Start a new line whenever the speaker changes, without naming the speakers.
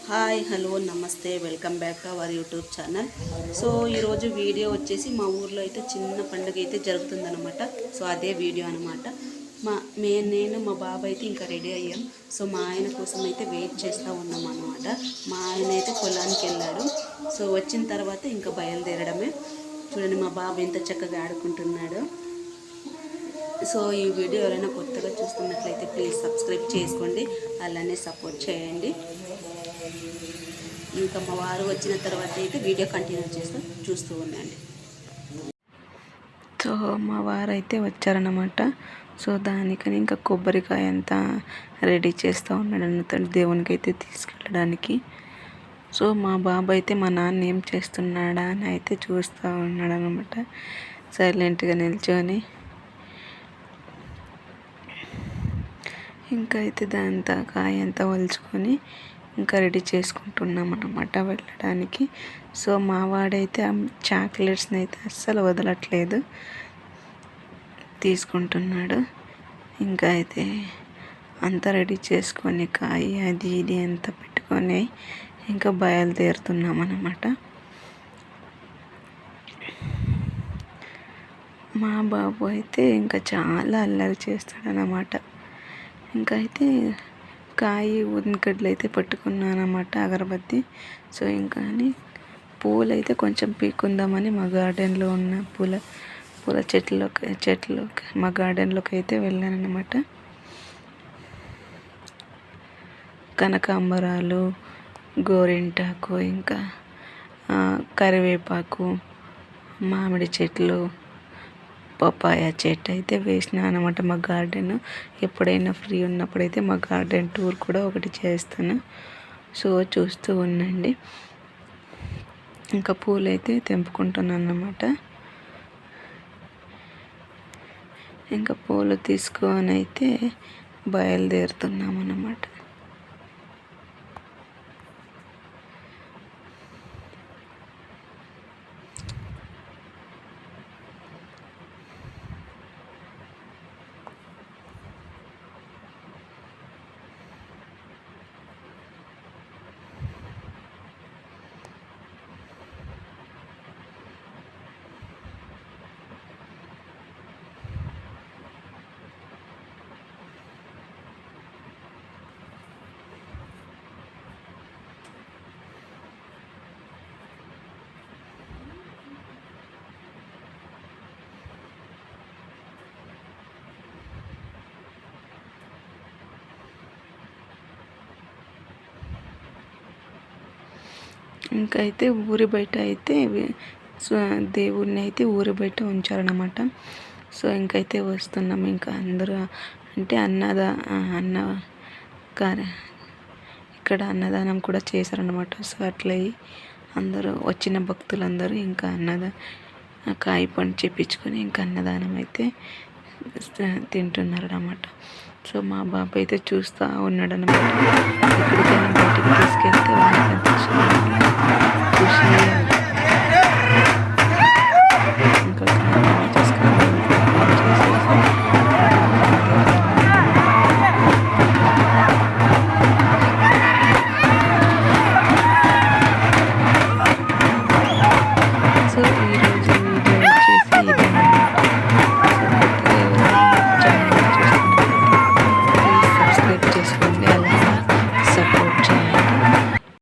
Hi hello నమస్తే welcome back to our YouTube channel. So ఈరోజు video వచ్చేసి మా ఊర్లో అయితే చిన్న పండుగ అయితే జరుగుతుందనమాట. సో అదే వీడియో అనమాట. నేను మా బాబాయ్ అయితే ఇంకా రెడీ అయ్యాం. సో మా ఆయన కోసం అయితే వెయిట్ చేస్తూ ఉన్నాం అనమాట. మా ఆయన అయితే పొలానికి వెళ్ళాడు. సో వచ్చిన తర్వాత ఇంకా బయలుదేరడమే. చూడండి మా బాబు ఎంత చక్కగా ఆడుకుంటున్నాడు. సో ఈ వీడియో ఎవరైనా కొత్తగా చూస్తున్నట్లయితే ప్లీజ్ సబ్స్క్రైబ్ చేసుకోండి, అలానే సపోర్ట్ చేయండి. ఇంకా మా వారు వచ్చిన తర్వాత అయితే వీడియో కంటిన్యూ చేస్తూ చూస్తూ ఉండండి.
సో మా వారు అయితే వచ్చారనమాట. సో దానికని ఇంకా కొబ్బరికాయ అంతా రెడీ చేస్తూ ఉన్నాడు అన్నట్టు దేవునికి అయితే తీసుకెళ్ళడానికి. సో మా బాబు అయితే మా నాన్న ఏం చేస్తున్నాడా అని అయితే చూస్తూ ఉన్నాడు అనమాట, సైలెంట్గా నిల్చొని. ఇంకా అయితే దాంతో కాయ అంతా వలుచుకొని ఇంకా రెడీ చేసుకుంటున్నాం అన్నమాట వెళ్ళడానికి. సో మా వాడైతే ఆ చాక్లెట్స్ని అయితే అస్సలు వదలట్లేదు, తీసుకుంటున్నాడు. ఇంకా అయితే అంతా రెడీ చేసుకొని కాయ అది ఇది అంతా పెట్టుకొని ఇంకా బయలుదేరుతున్నాం అన్నమాట. మా బాబు అయితే ఇంకా చాలా అల్లరి చేస్తాడనమాట. ఇంకా అయితే కాయ ఉదినకడ్లు అయితే పట్టుకున్నానమాట, అగరబత్తి. సో ఇంకా పూలు అయితే కొంచెం పీక్కుందామని మా గార్డెన్లో ఉన్న పూల చెట్లోకి మా గార్డెన్లోకి అయితే వెళ్ళానమాట. కనకాంబరాలు, గోరింటాకు, ఇంకా కరివేపాకు, మామిడి చెట్లు, పపాయ చెట్టు అయితే వేసినా అనమాట మా గార్డెన్. ఎప్పుడైనా ఫ్రీ ఉన్నప్పుడైతే మా గార్డెన్ టూర్ కూడా ఒకటి చేస్తాను. సో చూస్తూ ఉండండి. ఇంకా పూలు అయితే తెంపుకుంటున్నాను అన్నమాట. ఇంకా పూలు తీసుకొని అయితే బయలుదేరుతున్నాం అన్నమాట. ఇంకా అయితే ఊరి బయట అయితే దేవుడిని అయితే ఊరి బయట ఉంచారనమాట. సో ఇంకైతే వస్తున్నాం. ఇంకా అందరూ అంటే ఇక్కడ అన్నదానం కూడా చేశారనమాట. సో అట్లా అందరూ వచ్చిన భక్తులందరూ ఇంకా కాయ పండు చేపించుకొని ఇంకా అన్నదానం అయితే తింటున్నారు అన్నమాట. సో మా బాబు అయితే చూస్తూ ఉన్నాడు అనమాట.